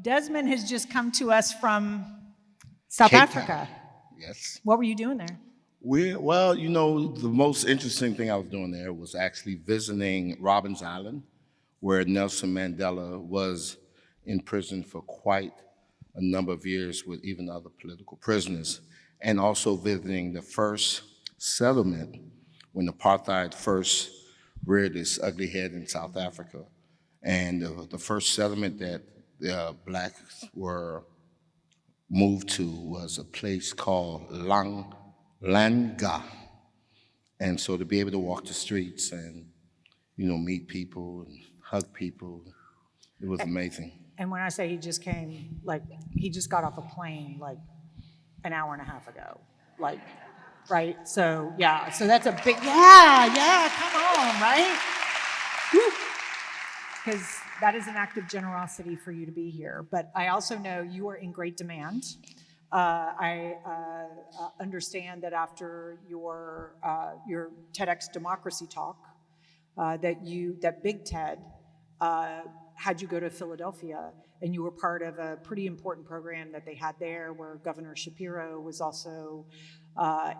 Desmond has just come to us from South Cape Africa. Town. Yes. What were you doing there? Well, the most interesting thing I was doing there was actually visiting Robben's Island, where Nelson Mandela was in prison for quite a number of years with even other political prisoners, and also visiting the first settlement when apartheid first reared its ugly head in South Africa. And the first settlement that blacks were moved to was a place called Langa. And so to be able to walk the streets and, meet people and hug people, it was amazing. And when I say he just came, like, he just got off a plane, like, an hour and a half ago. Like, right? So, yeah, so that's a big, yeah, come on, right? Because that is an act of generosity for you to be here. But I also know you are in great demand. I understand that after your TEDx Democracy talk, that Big TED had you go to Philadelphia, and you were part of a pretty important program that they had there, where Governor Shapiro was also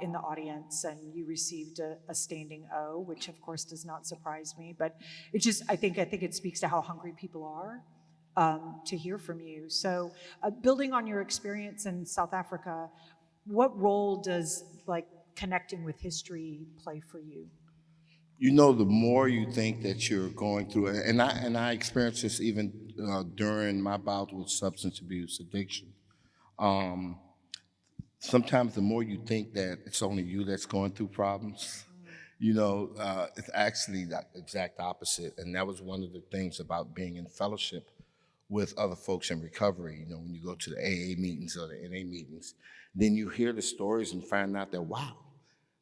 in the audience, and you received a standing O, which of course does not surprise me. But it just, I think it speaks to how hungry people are to hear from you. So, building on your experience in South Africa, what role does connecting with history play for you? The more you think that you're going through, and I experienced this even during my bout with substance abuse addiction. Sometimes the more you think that it's only you that's going through problems, it's actually the exact opposite. And that was one of the things about being in fellowship with other folks in recovery. When you go to the AA meetings or the NA meetings, then you hear the stories and find out that, wow,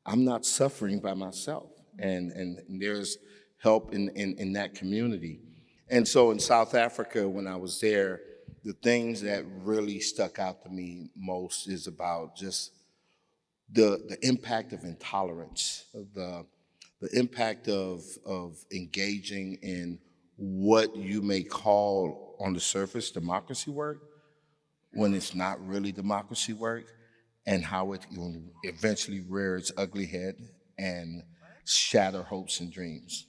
I'm not suffering by myself. And there's help in that community. And so in South Africa, when I was there, the things that really stuck out to me most is about just the impact of intolerance, the impact of engaging in what you may call on the surface democracy work, when it's not really democracy work, and how it eventually rear its ugly head and shatter hopes and dreams.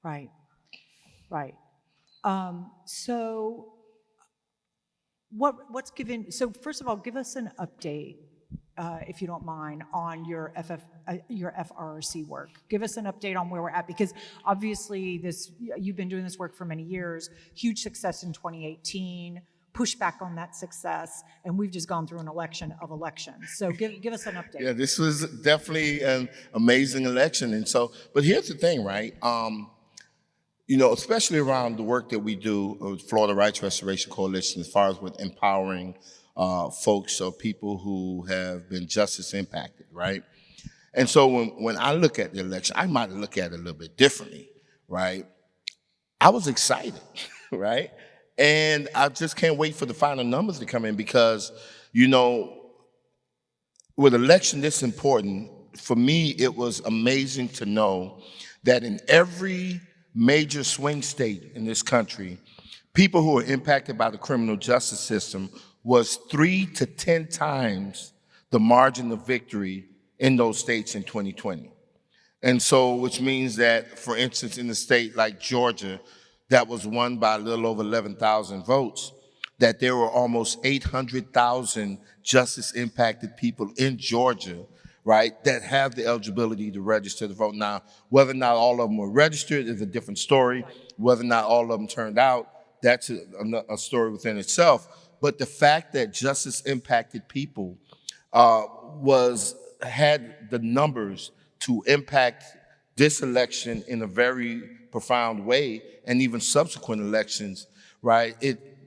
Right. So what's given, so first of all, give us an update, if you don't mind, on your FRRC work. Give us an update on where we're at, because obviously you've been doing this work for many years, huge success in 2018, pushback on that success, and we've just gone through an election of elections. So give us an update. Yeah, this was definitely an amazing election. And so, but here's the thing, right? Especially around the work that we do with Florida Rights Restoration Coalition, as far as with empowering folks or people who have been justice impacted, right? And so when I look at the election, I might look at it a little bit differently, right? I was excited, right? And I just can't wait for the final numbers to come in, because, with election this important, for me, it was amazing to know that in every major swing state in this country, people who are impacted by the criminal justice system was 3 to 10 times the margin of victory in those states in 2020. And so, which means that, for instance, in a state like Georgia, that was won by a little over 11,000 votes, that there were almost 800,000 justice-impacted people in Georgia, right, that have the eligibility to register to vote. Now, whether or not all of them were registered is a different story. Whether or not all of them turned out, that's a story within itself. But the fact that justice-impacted people had the numbers to impact this election in a very profound way, and even subsequent elections, right?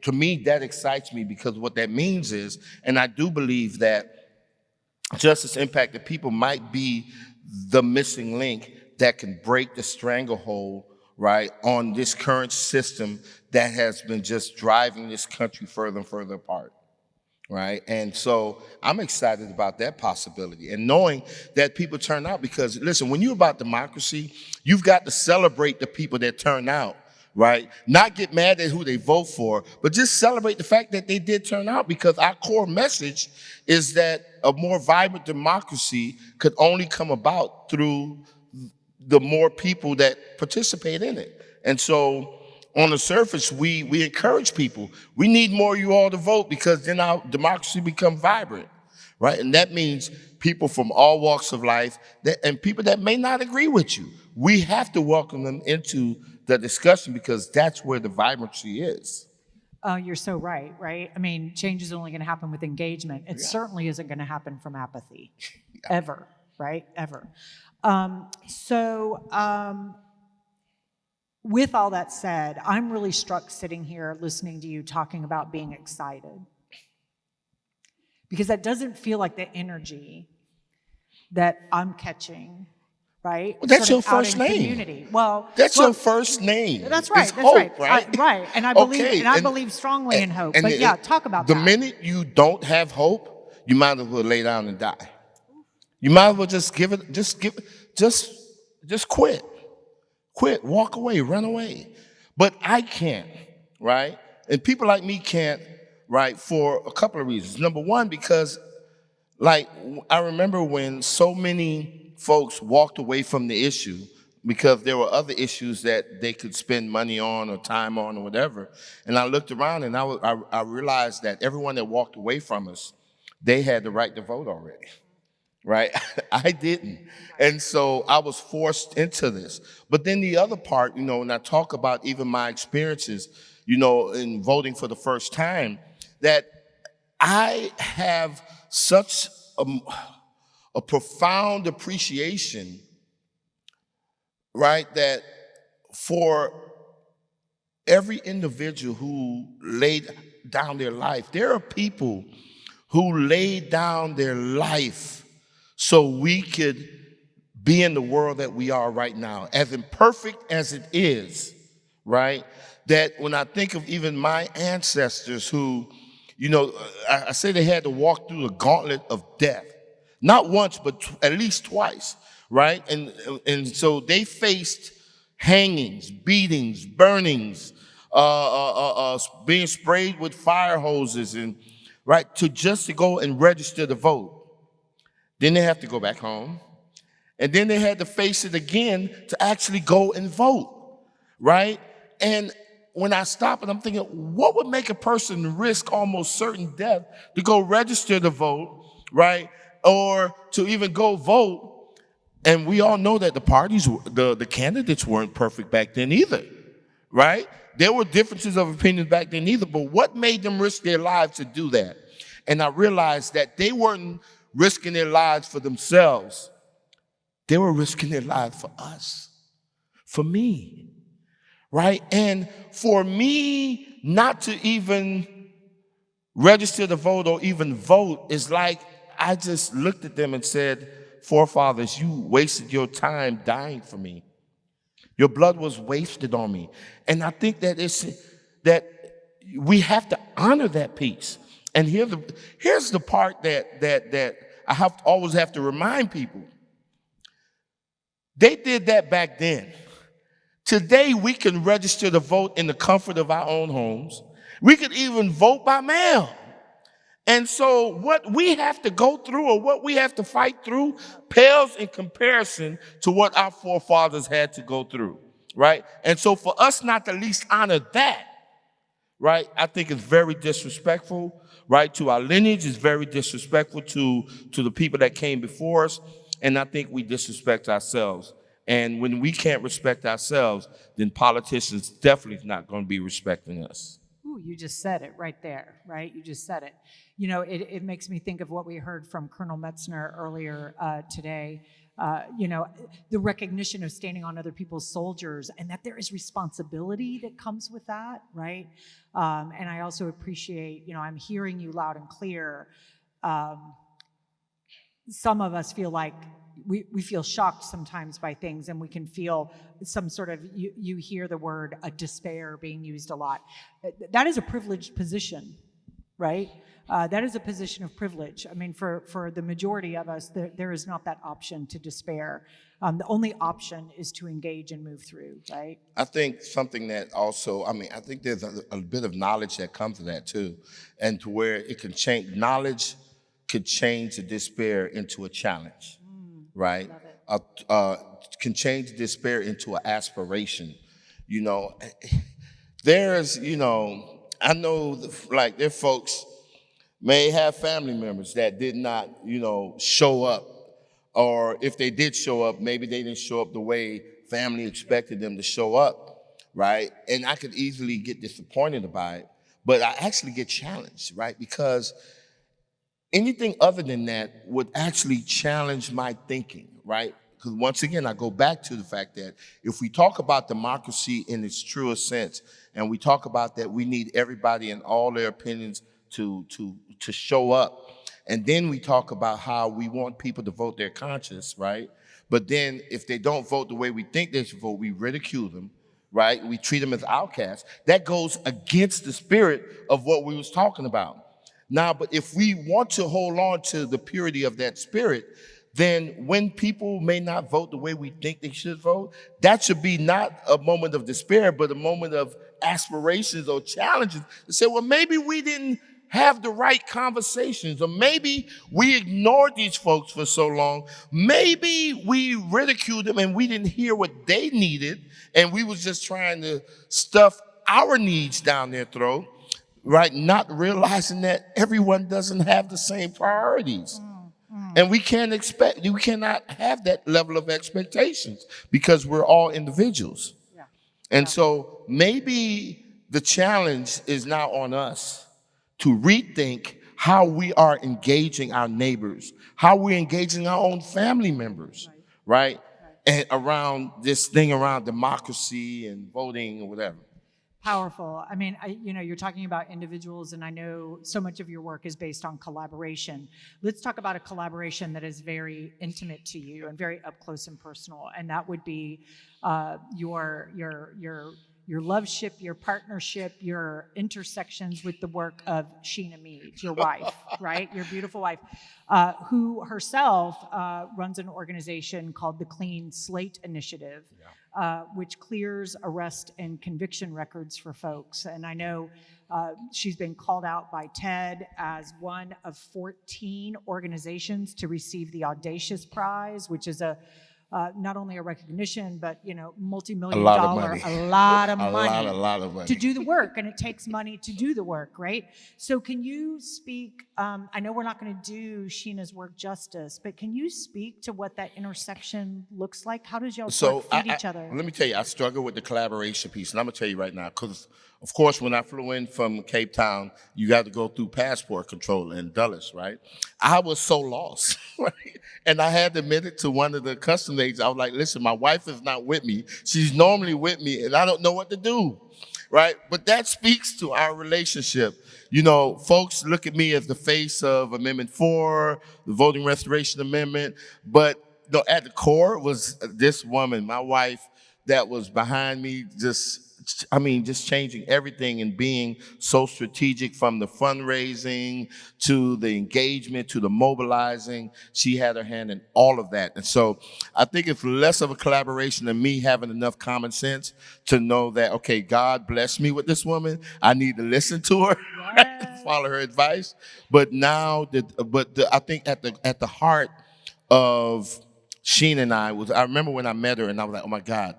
To me, that excites me, because what that means is, and I do believe that justice impacted people might be the missing link that can break the stranglehold, right, on this current system that has been just driving this country further and further apart. Right. And so I'm excited about that possibility, and knowing that people turn out, because listen, when you're about democracy, you've got to celebrate the people that turn out, right? Not get mad at who they vote for, but just celebrate the fact that they did turn out, because our core message is that a more vibrant democracy could only come about through the more people that participate in it. And so on the surface, we encourage people. We need more of you all to vote, because then our democracy become vibrant, right? And that means people from all walks of life and people that may not agree with you. We have to welcome them into the discussion, because that's where the vibrancy is. You're so right, right? I mean, change is only going to happen with engagement. It certainly isn't going to happen from apathy, ever, right? Ever. With all that said, I'm really struck sitting here listening to you talking about being excited, because that doesn't feel like the energy that I'm catching, right? Well, that's sort your of first out in name. Community. Well, That's your first name. That's right. It's That's Hope, right. Right. And I believe, Okay, I believe strongly in hope. But yeah, talk about the that. minute you don't have hope, you might as well lay down and die. You might as well just just quit. Quit, walk away, run away. But I can't, right? And people like me can't, right, for a couple of reasons. Number one, because like I remember when so many folks walked away from the issue because there were other issues that they could spend money on or time on or whatever. And I looked around and I realized that everyone that walked away from us, they had the right to vote already. Right? I didn't. And so I was forced into this. But then the other part, when I talk about even my experiences, in voting for the first time, that I have such a profound appreciation, right, that for every individual who laid down their life, there are people who laid down their life so we could be in the world that we are right now, as imperfect as it is, right? That when I think of even my ancestors who, I say they had to walk through the gauntlet of death, not once, but at least twice, right? And so they faced hangings, beatings, burnings, being sprayed with fire hoses, and right, to go and register to vote. Then they have to go back home. And then they had to face it again to actually go and vote, right? And when I stop and I'm thinking, what would make a person risk almost certain death to go register to vote, right? Or to even go vote? And we all know that the parties, the candidates weren't perfect back then either, right? There were differences of opinions back then either, but what made them risk their lives to do that? And I realized that they weren't risking their lives for themselves. They were risking their lives for us, for me, right? And for me not to even register to vote or even vote is like I just looked at them and said, forefathers, you wasted your time dying for me. Your blood was wasted on me. And I think that that we have to honor that piece. And here's the part that I always have to remind people. They did that back then. Today, we can register to vote in the comfort of our own homes. We could even vote by mail. And so what we have to go through or what we have to fight through pales in comparison to what our forefathers had to go through, right? And so for us not to at least honor that, right, I think it's very disrespectful, right, to our lineage. It's very disrespectful to the people that came before us. And I think we disrespect ourselves. And when we can't respect ourselves, then politicians definitely not going to be respecting us. Ooh, you just said it right there, right? You just said it. It makes me think of what we heard from Colonel Metzner earlier today. The recognition of standing on other people's soldiers and that there is responsibility that comes with that, right? And I also appreciate, I'm hearing you loud and clear. Some of us feel like we feel shocked sometimes by things, and we can feel some sort of, you hear the word despair being used a lot. That is a privileged position, right? That is a position of privilege. I mean, for the majority of us, there is not that option to despair. The only option is to engage and move through, right? I think something that also, I think there's a bit of knowledge that comes to that too, and to where it can change, knowledge could change the despair into a challenge, right? Love it. Can change despair into an aspiration. You know, there's, I know like there are folks may have family members that did not, show up. Or if they did show up, maybe they didn't show up the way family expected them to show up, right? And I could easily get disappointed by it, but I actually get challenged, right? Because anything other than that would actually challenge my thinking, right? Because once again, I go back to the fact that if we talk about democracy in its truest sense, and we talk about that we need everybody and all their opinions to show up, and then we talk about how we want people to vote their conscience, right? But then if they don't vote the way we think they should vote, we ridicule them, right? We treat them as outcasts. That goes against the spirit of what we was talking about. Now, but if we want to hold on to the purity of that spirit, then when people may not vote the way we think they should vote, that should be not a moment of despair, but a moment of aspirations or challenges to say, well, maybe we didn't have the right conversations, or maybe we ignored these folks for so long. Maybe we ridiculed them and we didn't hear what they needed, and we was just trying to stuff our needs down their throat, right? Not realizing that everyone doesn't have the same priorities. And we cannot have that level of expectations because we're all individuals. Yeah. And so maybe the challenge is now on us to rethink how we are engaging our neighbors, how we're engaging our own family members, right? And around this thing around democracy and voting or whatever. Powerful. I mean, you're talking about individuals, and I know so much of your work is based on collaboration. Let's talk about a collaboration that is very intimate to you and very up close and personal, and that would be your loveship, your partnership, your intersections with the work of Sheena Meade, your wife, right? Your beautiful wife, who herself runs an organization called the Clean Slate Initiative, which clears arrest and conviction records for folks. And I know she's been called out by TED as one of 14 organizations to receive the Audacious Prize, which is not only a recognition, but multi-million dollar, a lot of money to do the work, and it takes money to do the work, right? So can you speak? I know we're not going to do Sheena's work justice, but can you speak to what that intersection looks like? How does y'all feed each other? Let me tell you, I struggle with the collaboration piece, and I'm gonna tell you right now, because of course, when I flew in from Cape Town, you got to go through passport control in Dulles, right? I was so lost, right? And I had to admit it to one of the customs agents. I was like, listen, my wife is not with me. She's normally with me, and I don't know what to do, right? But that speaks to our relationship. Folks look at me as the face of Amendment 4, the Voting Restoration Amendment, but at the core was this woman, my wife, that was behind me, just changing everything and being so strategic, from the fundraising to the engagement to the mobilizing. She had her hand in all of that. And so I think it's less of a collaboration than me having enough common sense to know that, okay, God blessed me with this woman. I need to listen to her, follow her advice. But now, I think at the heart of Sheena and I remember when I met her and I was like, oh my God,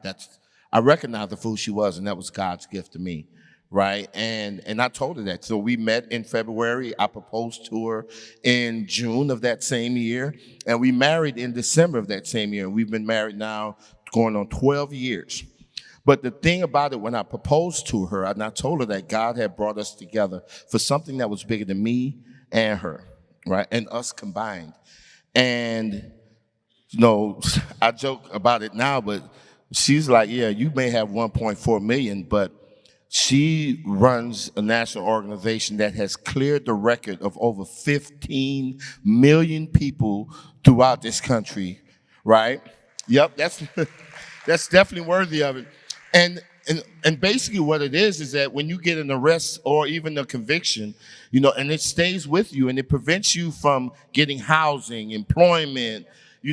I recognized the fool she was, and that was God's gift to me, right? And I told her that. So we met in February. I proposed to her in June of that same year, and we married in December of that same year. And we've been married now going on 12 years. But the thing about it, when I proposed to her, and I told her that God had brought us together for something that was bigger than me and her, right? And us combined. And, I joke about it now, but she's like, yeah, you may have 1.4 million, but she runs a national organization that has cleared the record of over 15 million people throughout this country, right? Yep, that's definitely worthy of it. And And basically what it is that when you get an arrest or even a conviction, and it stays with you and it prevents you from getting housing, employment,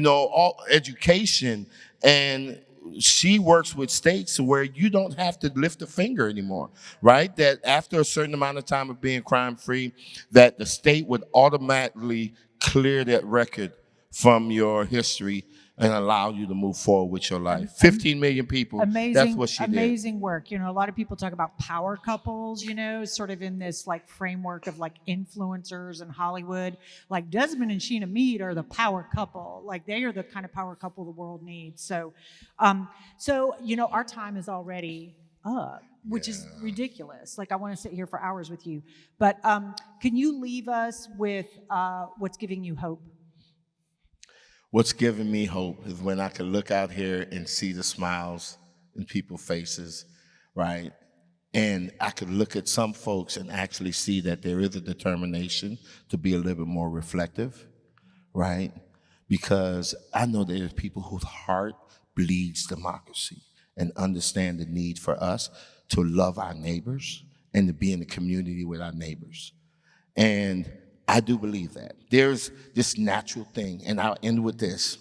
all education. And she works with states where you don't have to lift a finger anymore, right? That after a certain amount of time of being crime free, that the state would automatically clear that record from your history and allow you to move forward with your life. 15 million people, that's what she did. Amazing work. A lot of people talk about power couples, sort of in this like framework of like influencers in Hollywood. Like Desmond and Sheena Meade are the power couple. Like they are the kind of power couple the world needs. So, our time is already up, which is ridiculous. Like I want to sit here for hours with you, but can you leave us with what's giving you hope? What's giving me hope is when I can look out here and see the smiles in people's faces, right? And I could look at some folks and actually see that there is a determination to be a little bit more reflective, right? Because I know there's people whose heart bleeds democracy and understand the need for us to love our neighbors and to be in the community with our neighbors. And I do believe that. There's this natural thing, and I'll end with this.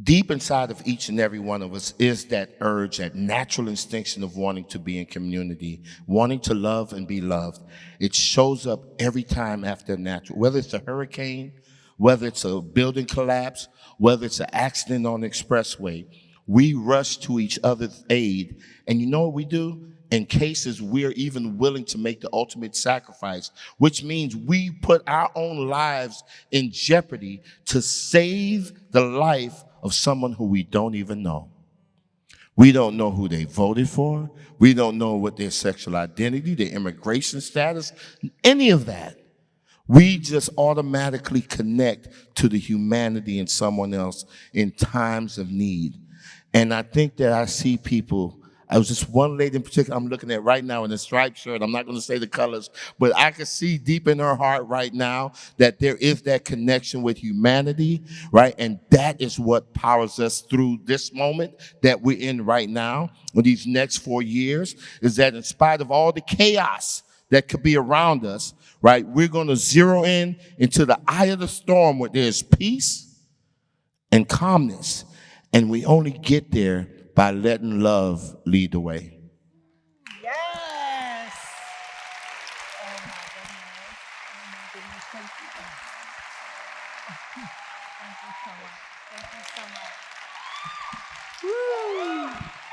Deep inside of each and every one of us is that urge, that natural instinction of wanting to be in community, wanting to love and be loved. It shows up every time after a natural, whether it's a hurricane, whether it's a building collapse, whether it's an accident on the expressway. We rush to each other's aid, and you know what we do? In cases we're even willing to make the ultimate sacrifice, which means we put our own lives in jeopardy to save the life of someone who we don't even know. We don't know who they voted for. We don't know what their sexual identity, their immigration status, any of that. We just automatically connect to the humanity in someone else in times of need. And I think that I see people. I was just one lady in particular I'm looking at right now in a striped shirt. I'm not going to say the colors, but I can see deep in her heart right now that there is that connection with humanity, right? And that is what powers us through this moment that we're in right now, with these next 4 years, is that in spite of all the chaos that could be around us, right, we're going to zero in into the eye of the storm where there's peace and calmness. And we only get there by letting love lead the way. Yes. Oh my goodness. Thank you. Thank you so much. Thank you so much. Woo.